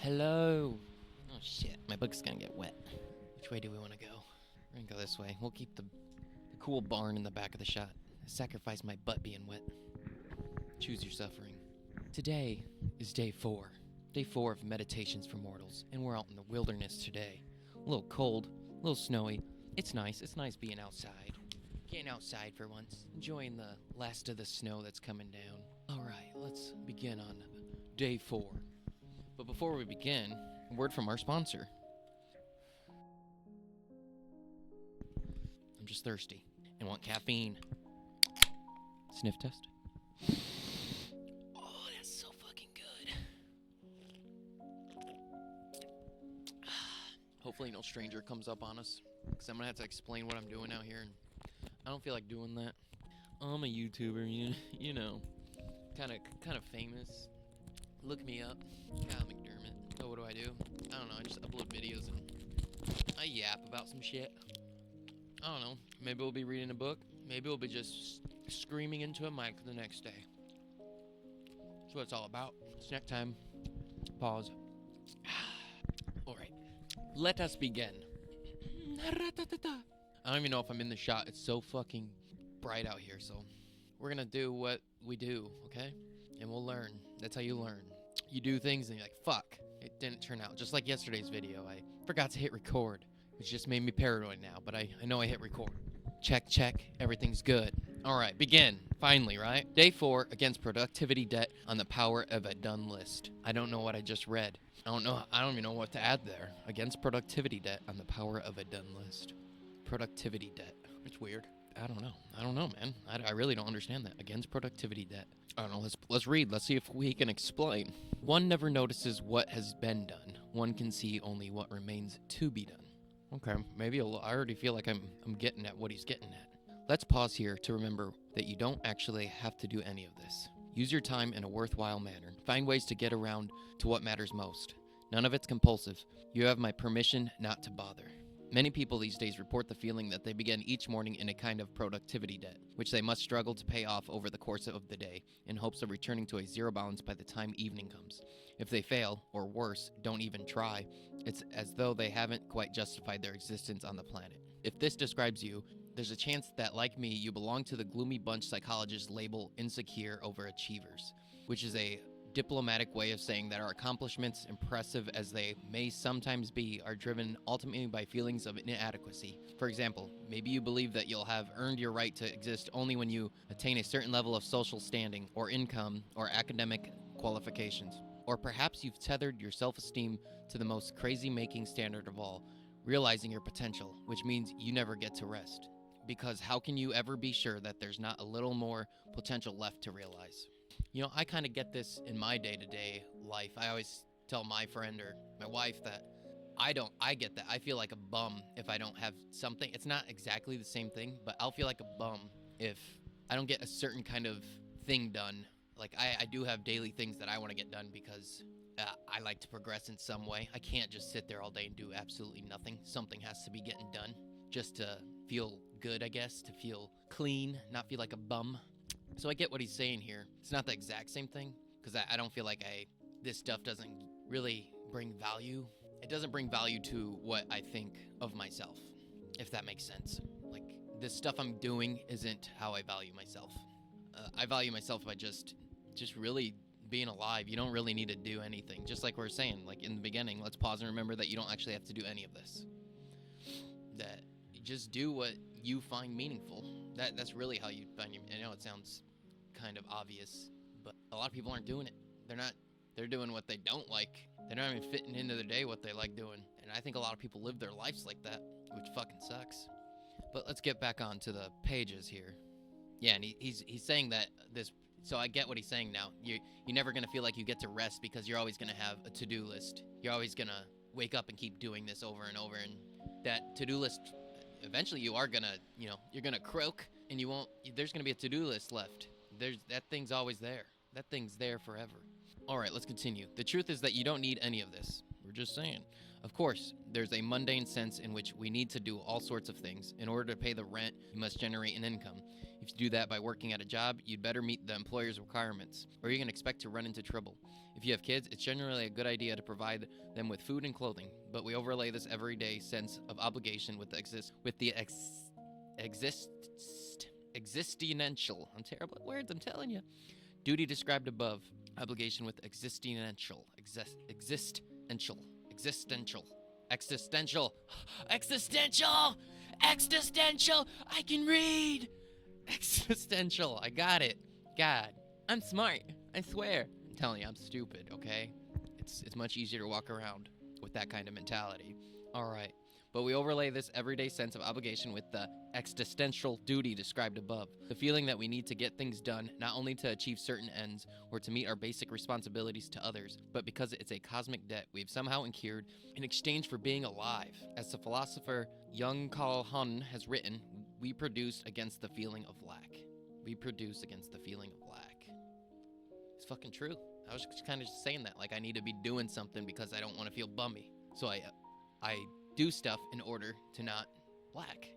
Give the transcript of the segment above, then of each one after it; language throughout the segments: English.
Hello. Oh shit, my book's gonna get wet. Which way do we want to go? We're gonna go this way. We'll keep the cool barn in the back of the shot. Sacrifice my butt being wet. Choose your suffering. Today is day 4. Day 4 of Meditations for Mortals, and we're out in the wilderness today. A little cold, a little snowy. It's nice. It's nice being outside. Getting outside for once. Enjoying the last of the snow that's coming down. Alright, let's begin on day 4. But before we begin, a word from our sponsor. I'm just thirsty and want caffeine. Sniff test. Oh, that's so fucking good. Hopefully no stranger comes up on us, because I'm going to have to explain what I'm doing out here, and I don't feel like doing that. I'm a YouTuber, you know, kind of famous. Look me up, Kyle McDermott. So what do? I don't know, I just upload videos and I yap about some shit. I don't know, maybe we'll be reading a book, maybe we'll be just screaming into a mic the next day. That's what it's all about. Snack time. Pause. Alright, let us begin. I don't even know if I'm in the shot, it's so fucking bright out here, so we're gonna do what we do, okay? And we'll learn. That's how you learn. You do things and you're like, fuck, it didn't turn out. Just like yesterday's video, I forgot to hit record, which just made me paranoid now, but I know I hit record. Check, everything's good. Alright, begin. Finally, right? Day 4, against productivity debt on the power of a done list. I don't know what I just read. I don't even know what to add there. Against productivity debt on the power of a done list. Productivity debt. It's weird. I don't know, man. I really don't understand that. Against productivity debt. I don't know. Let's read. Let's see if we can explain. One never notices what has been done. One can see only what remains to be done. Okay, maybe I already feel like I'm getting at what he's getting at. Let's pause here to remember that you don't actually have to do any of this. Use your time in a worthwhile manner. Find ways to get around to what matters most. None of it's compulsive. You have my permission not to bother. Many people these days report the feeling that they begin each morning in a kind of productivity debt, which they must struggle to pay off over the course of the day in hopes of returning to a zero balance by the time evening comes. If they fail, or worse, don't even try, it's as though they haven't quite justified their existence on the planet. If this describes you, there's a chance that, like me, you belong to the gloomy bunch psychologists label insecure overachievers, which is a diplomatic way of saying that our accomplishments, impressive as they may sometimes be, are driven ultimately by feelings of inadequacy. For example, maybe you believe that you'll have earned your right to exist only when you attain a certain level of social standing, or income, or academic qualifications. Or perhaps you've tethered your self-esteem to the most crazy-making standard of all, realizing your potential, which means you never get to rest. Because how can you ever be sure that there's not a little more potential left to realize? You know, I kind of get this in my day-to-day life. I always tell my friend or my wife that I get that. I feel like a bum if I don't have something. It's not exactly the same thing, but I'll feel like a bum if I don't get a certain kind of thing done. Like, I do have daily things that I want to get done because I like to progress in some way. I can't just sit there all day and do absolutely nothing. Something has to be getting done just to feel good, I guess, to feel clean, not feel like a bum. So I get what he's saying here. It's not the exact same thing, because I don't feel like this stuff doesn't really bring value. It doesn't bring value to what I think of myself, if that makes sense. Like, this stuff I'm doing isn't how I value myself. I value myself by just really being alive. You don't really need to do anything. Just like we were saying, like in the beginning, let's pause and remember that you don't actually have to do any of this. That you just do what you find meaningful. That's really how you find your... I know it sounds kind of obvious, but a lot of people aren't doing it. They're doing what they don't like. They're not even fitting into their day what they like doing. And I think a lot of people live their lives like that, which fucking sucks. But let's get back on to the pages here. Yeah, and he's saying that this... So I get what he's saying now. You're never going to feel like you get to rest because you're always going to have a to-do list. You're always going to wake up and keep doing this over and over. And that to-do list, eventually you are going to, you're going to croak and there's going to be a to-do list left. That thing's always there. That thing's there forever. All right, let's continue. The truth is that you don't need any of this. We're just saying. Of course, there's a mundane sense in which we need to do all sorts of things. In order to pay the rent, you must generate an income. If you do that by working at a job, you'd better meet the employer's requirements, or you can expect to run into trouble. If you have kids, it's generally a good idea to provide them with food and clothing, but we overlay this everyday sense of obligation with the existential. I'm terrible at words, I'm telling you. Duty described above. Obligation with existential. Existential. I can read. Existential. I got it. God, I'm smart. I swear. I'm telling you, I'm stupid, okay? It's much easier to walk around with that kind of mentality. All right. But we overlay this everyday sense of obligation with the existential duty described above. The feeling that we need to get things done, not only to achieve certain ends or to meet our basic responsibilities to others, but because it's a cosmic debt we've somehow incurred in exchange for being alive. As the philosopher Jung Carl Hun has written, we produce against the feeling of lack. We produce against the feeling of lack. It's fucking true. I was kind of just saying that, like I need to be doing something because I don't want to feel bummy. So I do stuff in order to not lack.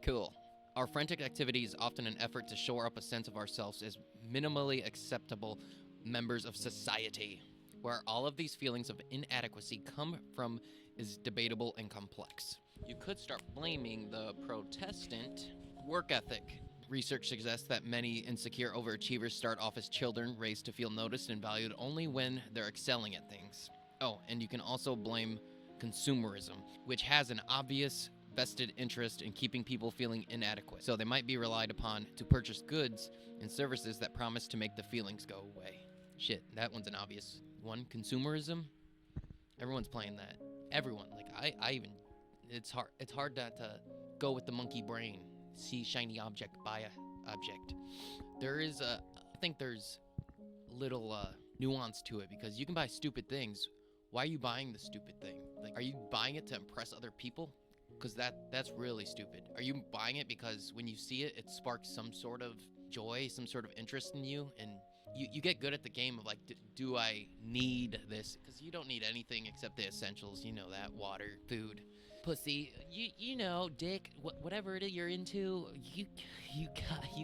Cool. Our frantic activity is often an effort to shore up a sense of ourselves as minimally acceptable members of society. Where all of these feelings of inadequacy come from is debatable and complex. You could start blaming the Protestant work ethic. Research suggests that many insecure overachievers start off as children raised to feel noticed and valued only when they're excelling at things. Oh, and you can also blame consumerism, which has an obvious vested interest in keeping people feeling inadequate. So they might be relied upon to purchase goods and services that promise to make the feelings go away. Shit, that one's an obvious one. Consumerism? Everyone's playing that. Everyone. Like, I even... It's hard not to go with the monkey brain. See shiny object, buy a object. I think there's little nuance to it, because you can buy stupid things. Why are you buying the stupid thing? Like, are you buying it to impress other people? Because that's really stupid. Are you buying it because when you see it, it sparks some sort of joy, some sort of interest in you, and you get good at the game of like, do I need this? Because you don't need anything except the essentials. You know that. Water, food, pussy, you know, dick, whatever it is you're into, you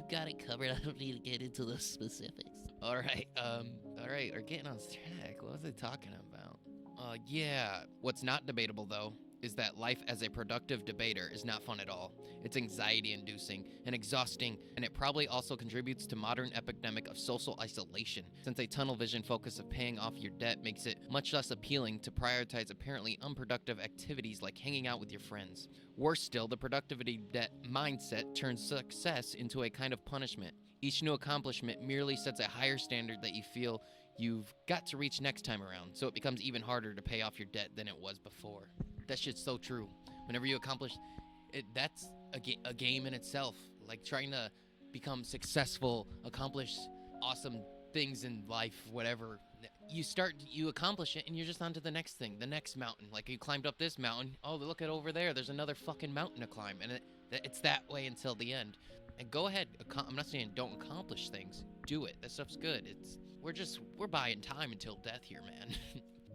got it covered. I don't need to get into the specifics. All right, we're getting on track. What was I talking about? Yeah. What's not debatable, though, is that life as a productive debater is not fun at all. It's anxiety-inducing and exhausting, and it probably also contributes to modern epidemic of social isolation, since a tunnel vision focus of paying off your debt makes it much less appealing to prioritize apparently unproductive activities like hanging out with your friends. Worse still, the productivity debt mindset turns success into a kind of punishment. Each new accomplishment merely sets a higher standard that you feel you've got to reach next time around, so it becomes even harder to pay off your debt than it was before. That shit's so true. Whenever you accomplish it, that's a game in itself. Like trying to become successful, accomplish awesome things in life, whatever. You accomplish it, and you're just on to the next thing, the next mountain. Like you climbed up this mountain. Oh, look at over there. There's another fucking mountain to climb, and it's that way until the end. And go ahead. I'm not saying don't accomplish things. Do it. That stuff's good. We're buying time until death here, man.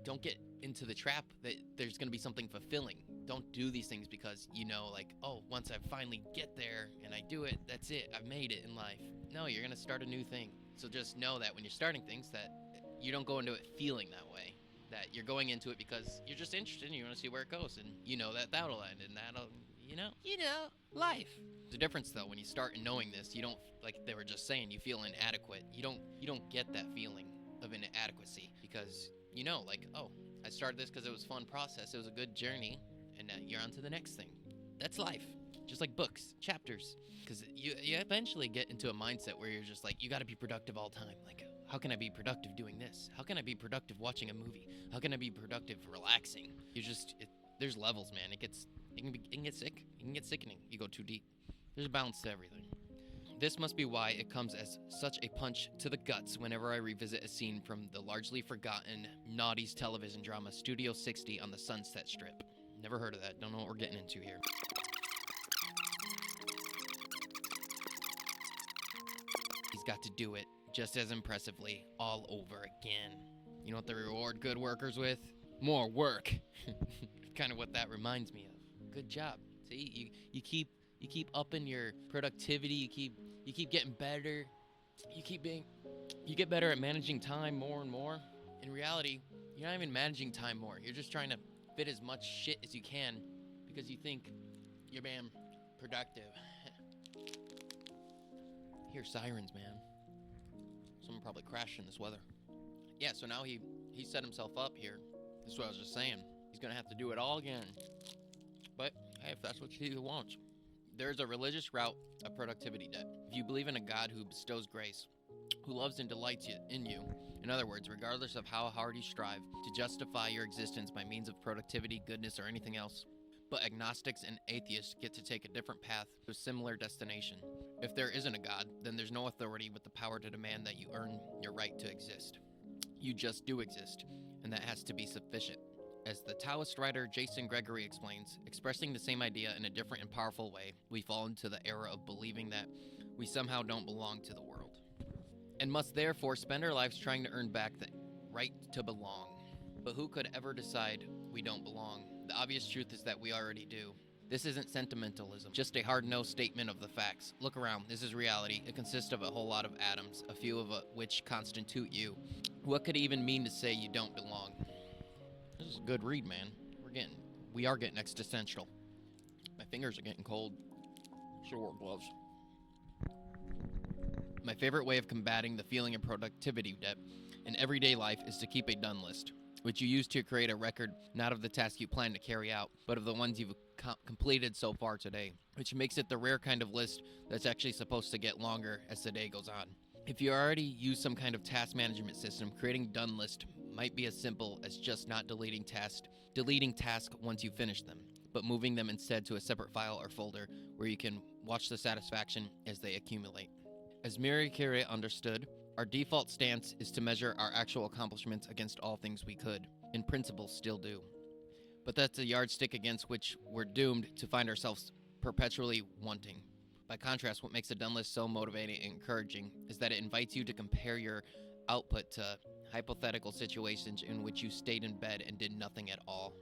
Don't get into the trap that there's going to be something fulfilling. Don't do these things because you know, like, oh, once I finally get there and I do it, that's it. I've made it in life. No, you're going to start a new thing. So just know that when you're starting things that you don't go into it feeling that way. That you're going into it because you're just interested and you want to see where it goes. And you know that'll end and that'll, life. There's a difference though when you start knowing this. You don't, like they were just saying, you feel inadequate. You don't get that feeling of inadequacy because you know, like, oh, I started this because it was a fun process. It was a good journey, and now you're on to the next thing. That's life. Just like books, chapters. Because you eventually get into a mindset where you're just like, you got to be productive all the time. Like, how can I be productive doing this? How can I be productive watching a movie? How can I be productive relaxing? There's levels, man. It can get sick. It can get sickening. You go too deep. There's a balance to everything. This must be why it comes as such a punch to the guts whenever I revisit a scene from the largely forgotten Naughty's television drama Studio 60 on the Sunset Strip. Never heard of that. Don't know what we're getting into here. He's got to do it just as impressively all over again. You know what they reward good workers with? More work. kind of what that reminds me of. Good job. See, you keep upping your productivity. You keep getting better. You get better at managing time more and more. In reality, you're not even managing time more. You're just trying to fit as much shit as you can because you think you're being productive. Hear sirens, man. Someone probably crashed in this weather. Yeah, so now he set himself up here. That's what I was just saying. He's gonna have to do it all again. But hey, if that's what he wants. There's a religious route of productivity debt. If you believe in a God who bestows grace, who loves and delights in you, in other words, regardless of how hard you strive to justify your existence by means of productivity, goodness, or anything else, but agnostics and atheists get to take a different path to a similar destination. If there isn't a God, then there's no authority with the power to demand that you earn your right to exist. You just do exist, and that has to be sufficient. As the Taoist writer Jason Gregory explains, expressing the same idea in a different and powerful way, we fall into the era of believing that we somehow don't belong to the world, and must therefore spend our lives trying to earn back the right to belong. But who could ever decide we don't belong? The obvious truth is that we already do. This isn't sentimentalism, just a hard-nosed statement of the facts. Look around, this is reality. It consists of a whole lot of atoms, a few of which constitute you. What could it even mean to say you don't belong? This is a good read, man. We are getting existential. My fingers are getting cold. Should wear gloves. My favorite way of combating the feeling of productivity debt in everyday life is to keep a done list, which you use to create a record not of the tasks you plan to carry out, but of the ones you've completed so far today, which makes it the rare kind of list that's actually supposed to get longer as the day goes on. If you already use some kind of task management system, creating done list might be as simple as just not deleting tasks once you finish them, but moving them instead to a separate file or folder where you can watch the satisfaction as they accumulate. As Marie Curie understood, our default stance is to measure our actual accomplishments against all things we could, in principle still do. But that's a yardstick against which we're doomed to find ourselves perpetually wanting. By contrast, what makes a done list so motivating and encouraging is that it invites you to compare your output to hypothetical situations in which you stayed in bed and did nothing at all.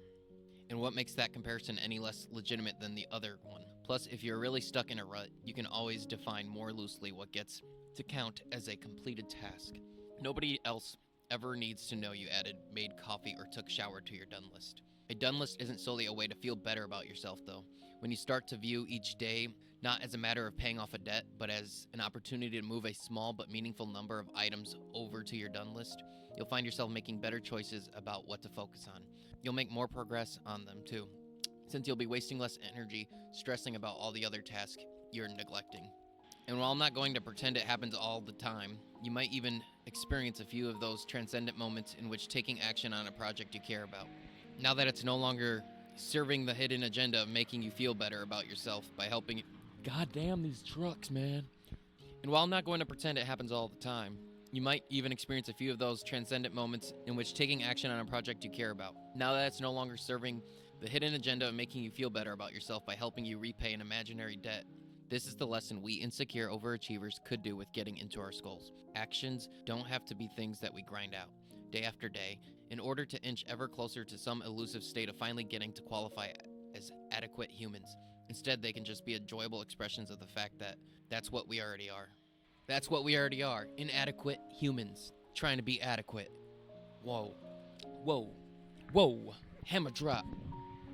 And what makes that comparison any less legitimate than the other one? Plus, if you're really stuck in a rut, you can always define more loosely what gets to count as a completed task. Nobody else ever needs to know you added, made coffee, or took shower to your done list. A done list isn't solely a way to feel better about yourself, though. When you start to view each day not as a matter of paying off a debt, but as an opportunity to move a small but meaningful number of items over to your done list, you'll find yourself making better choices about what to focus on. You'll make more progress on them, too, since you'll be wasting less energy stressing about all the other tasks you're neglecting. And while I'm not going to pretend it happens all the time, you might even experience a few of those transcendent moments in which taking action on a project you care about, now that it's no longer serving the hidden agenda of making you feel better about yourself by helping it. God damn these trucks, man. And while I'm not going to pretend it happens all the time, you might even experience a few of those transcendent moments in which taking action on a project you care about, now that it's no longer serving the hidden agenda of making you feel better about yourself by helping you repay an imaginary debt. This is the lesson we insecure overachievers could do with getting into our skulls. Actions don't have to be things that we grind out, day after day, in order to inch ever closer to some elusive state of finally getting to qualify as adequate humans. Instead, they can just be enjoyable expressions of the fact that that's what we already are. That's what we already are. Inadequate humans. Trying to be adequate. Whoa. Whoa. Whoa. Hammer drop.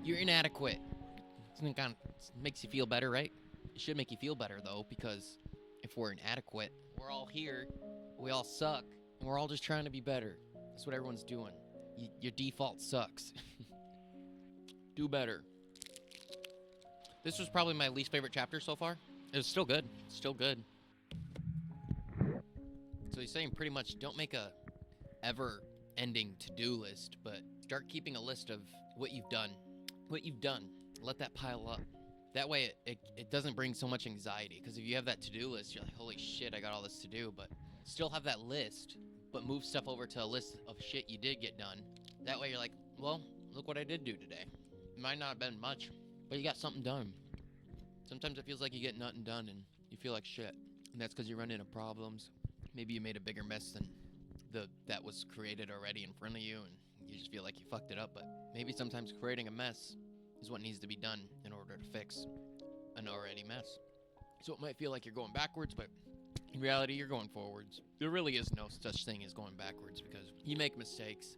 You're inadequate. It kind of makes you feel better, right? It should make you feel better, though, because if we're inadequate, we're all here, we all suck, and we're all just trying to be better. That's what everyone's doing. Your default sucks. Do better. This was probably my least favorite chapter so far. It was still good. Still good. So he's saying pretty much don't make a ever-ending to-do list, but start keeping a list of what you've done. What you've done. Let that pile up. That way it doesn't bring so much anxiety, because if you have that to-do list, you're like, holy shit, I got all this to do, but still have that list, but move stuff over to a list of shit you did get done. That way you're like, well, look what I did do today. It might not have been much, but you got something done. Sometimes it feels like you get nothing done and you feel like shit, and that's because you run into problems. Maybe you made a bigger mess than that was created already in front of you, and you just feel like you fucked it up. But maybe sometimes creating a mess is what needs to be done in order to fix an already mess. So it might feel like you're going backwards, but in reality, you're going forwards. There really is no such thing as going backwards because you make mistakes,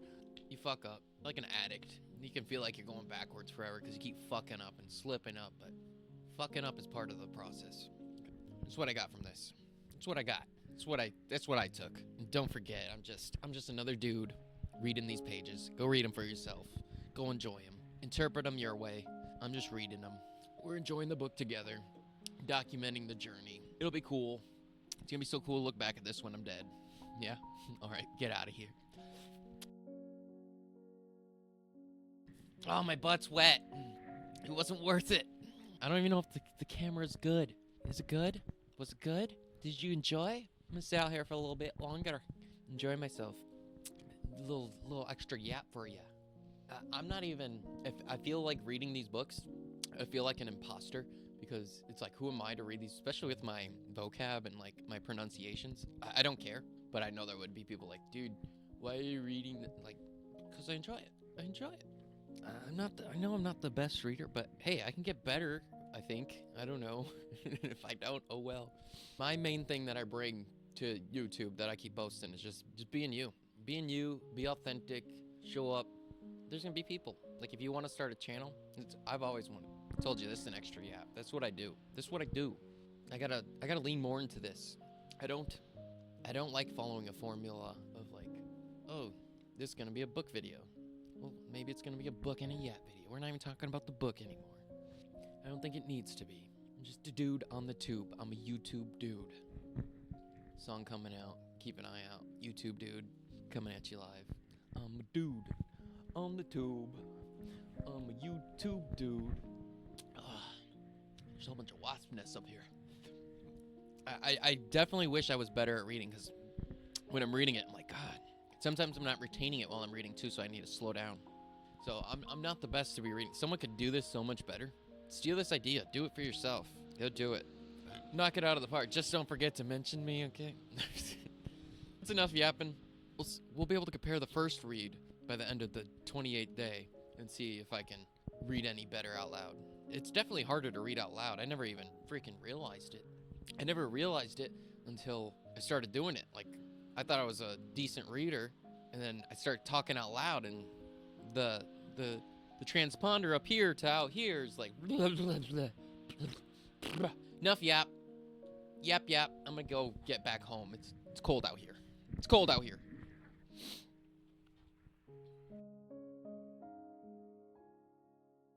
you fuck up, like an addict. You can feel like you're going backwards forever because you keep fucking up and slipping up, but fucking up is part of the process. That's what I got from this. That's what I got. That's what I took. And don't forget, I'm just another dude reading these pages. Go read them for yourself. Go enjoy them. Interpret them your way. I'm just reading them. We're enjoying the book together, documenting the journey. It'll be cool. It's gonna be so cool to look back at this when I'm dead. Yeah? Alright, get out of here. Oh, my butt's wet. It wasn't worth it. I don't even know if the camera's good. Is it good? Was it good? Did you enjoy? I'm gonna sit out here for a little bit longer. Enjoy myself. A little extra yap for you. I'm not even... If I feel like reading these books, I feel like an imposter. Because it's like, who am I to read these? Especially with my vocab and like my pronunciations. I don't care. But I know there would be people like, dude, why are you reading that? Like, because I enjoy it. I enjoy it. I know I'm not the best reader, but hey, I can get better, I think. I don't know. If I don't, oh well. My main thing that I bring to YouTube that I keep posting is just being you. Being you, be authentic, show up. There's gonna be people. Like, if you want to start a channel, I've always wanted. I told you, this is an extra yap. That's what I do. This is what I do. I gotta lean more into this. I don't like following a formula of like, oh, this is gonna be a book video. Well, maybe it's gonna be a book and a yap video. We're not even talking about the book anymore. I don't think it needs to be. I'm just a dude on the tube. I'm a YouTube dude. Song coming out. Keep an eye out. YouTube dude coming at you live. I'm a dude on the tube. I'm a YouTube dude. There's a whole bunch of waspness up here. I definitely wish I was better at reading, because when I'm reading it, I'm like, God. Sometimes I'm not retaining it while I'm reading too, so I need to slow down. So I'm not the best to be reading. Someone could do this so much better. Steal this idea. Do it for yourself. Go do it. Knock it out of the park. Just don't forget to mention me, okay? That's enough yapping. We'll be able to compare the first read by the end of the 28th day and see if I can read any better out loud. It's definitely harder to read out loud. I never even freaking realized it. I never realized it until I started doing it. Like, I thought I was a decent reader, and then I started talking out loud, and the transponder up here to out here is like enough yap. I'm gonna go get back home. It's cold out here. It's cold out here.